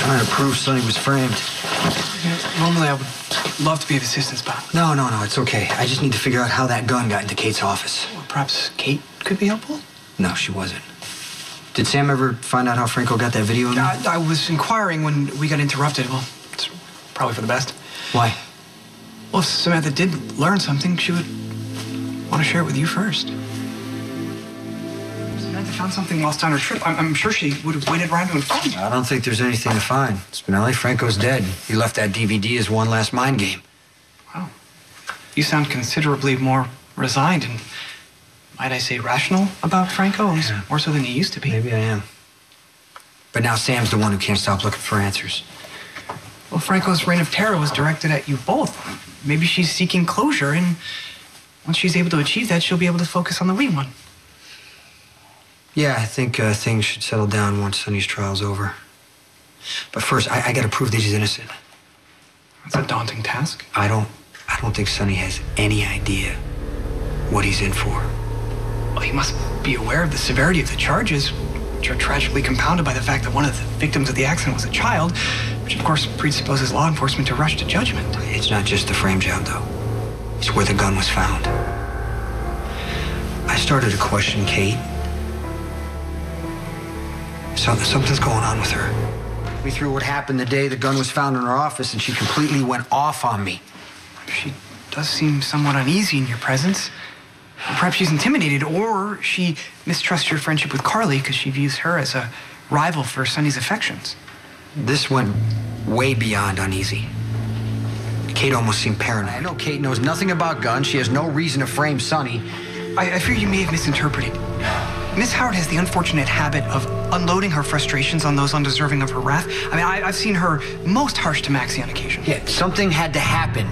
Trying to prove Sonny was framed. You know, normally I would love to be of assistance, but... No, it's okay. I just need to figure out how that gun got into Kate's office. Well, perhaps Kate could be helpful? No, she wasn't. Did Sam ever find out how Franco got that video of me? I was inquiring when we got interrupted. Well, it's probably for the best. Why? Well, if Samantha did learn something, she would want to share it with you first. Samantha found something lost on her trip. I'm sure she would have waited around to inform you. I don't think there's anything to find. Spinelli, Franco's dead. He left that DVD as one last mind game. Wow. You sound considerably more resigned and, might I say, rational about Franco, at least more so than he used to be. Maybe I am. But now Sam's the one who can't stop looking for answers. Well, Franco's reign of terror was directed at you both. Maybe she's seeking closure, and once she's able to achieve that, she'll be able to focus on the wee one. Yeah, I think things should settle down once Sonny's trial's over. But first, I gotta prove that he's innocent. That's a daunting task. I don't think Sonny has any idea what he's in for. Well, he must be aware of the severity of the charges, which are tragically compounded by the fact that one of the victims of the accident was a child, which of course predisposes law enforcement to rush to judgment. It's not just the frame job, though. It's where the gun was found. I started to question Kate. Something's going on with her. Me through what happened the day the gun was found in her office, and she completely went off on me. She does seem somewhat uneasy in your presence. Perhaps she's intimidated, or she mistrusts your friendship with Carly because she views her as a rival for Sonny's affections. This went way beyond uneasy. Kate almost seemed paranoid. I know Kate knows nothing about guns. She has no reason to frame Sonny. I fear you may have misinterpreted. Miss Howard has the unfortunate habit of unloading her frustrations on those undeserving of her wrath. I mean, I've seen her most harsh to Maxie on occasion. Yeah, something had to happen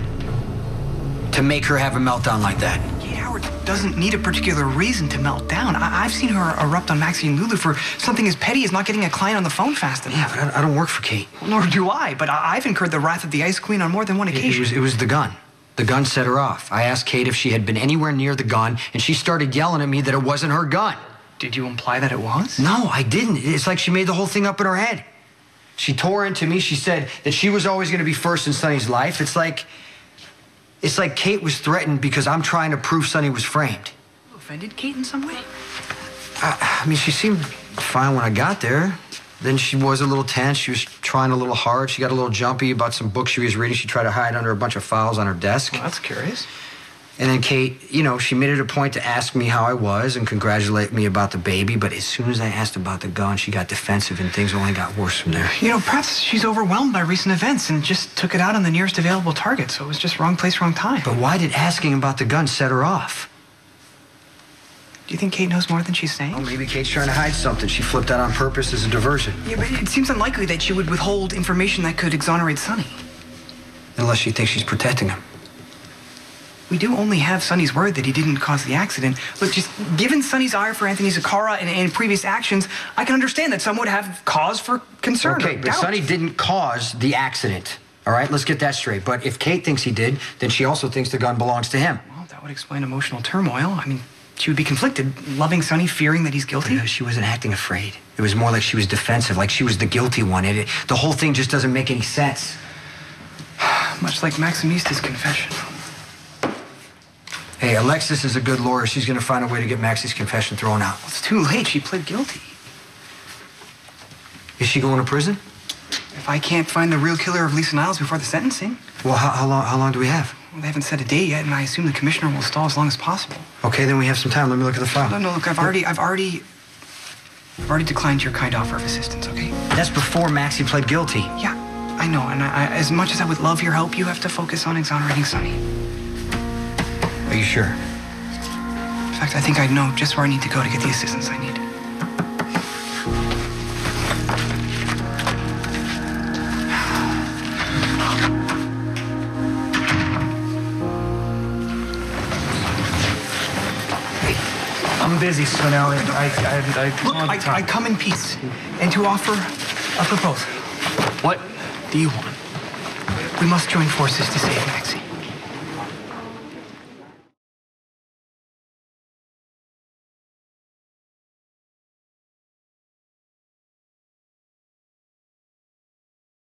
to make her have a meltdown like that. Kate Howard doesn't need a particular reason to melt down. I've seen her erupt on Maxie and Lulu for something as petty as not getting a client on the phone fast enough. Yeah, but I don't work for Kate. Well, nor do I, but I've incurred the wrath of the Ice Queen on more than one occasion. It was the gun. The gun set her off. I asked Kate if she had been anywhere near the gun, and she started yelling at me that it wasn't her gun. Did you imply that it was? No, I didn't. It's like she made the whole thing up in her head. She tore into me. She said that she was always going to be first in Sonny's life. It's like Kate was threatened because I'm trying to prove Sonny was framed. You offended Kate in some way? I mean, she seemed fine when I got there. Then she was a little tense. She was trying a little hard. She got a little jumpy about some books she was reading. She tried to hide under a bunch of files on her desk. Well, that's curious. And then Kate, she made it a point to ask me how I was and congratulate me about the baby. But as soon as I asked about the gun, she got defensive and things only got worse from there. Perhaps she's overwhelmed by recent events and just took it out on the nearest available target. So it was just wrong place, wrong time. But why did asking about the gun set her off? Do you think Kate knows more than she's saying? Oh, maybe Kate's trying to hide something. She flipped out on purpose as a diversion. Yeah, but it seems unlikely that she would withhold information that could exonerate Sonny. Unless she thinks she's protecting him. We do only have Sonny's word that he didn't cause the accident. Look, just given Sonny's ire for Anthony Zakara and previous actions, I can understand that some would have cause for concern. Okay, but Sonny didn't cause the accident. All right, let's get that straight. But if Kate thinks he did, then she also thinks the gun belongs to him. Well, that would explain emotional turmoil. I mean, she would be conflicted, loving Sonny, fearing that he's guilty. Yeah, she wasn't acting afraid. It was more like she was defensive, like she was the guilty one. The whole thing just doesn't make any sense. Much like Maximista's confession. Hey, Alexis is a good lawyer. She's going to find a way to get Maxie's confession thrown out. Well, it's too late. She pled guilty. Is she going to prison? If I can't find the real killer of Lisa Niles before the sentencing. Well, how long do we have? Well, they haven't set a date yet, and I assume the commissioner will stall as long as possible. Okay, then we have some time. Let me look at the file. No, look, I've already declined your kind offer of assistance, okay? That's before Maxie pled guilty. Yeah, I know, and as much as I would love your help, you have to focus on exonerating Sonny. Are you sure? In fact, I think I know just where I need to go to get the assistance I need. I'm busy, Spinelli. I come in peace and to offer a proposal. What do you want? We must join forces to save Maxie.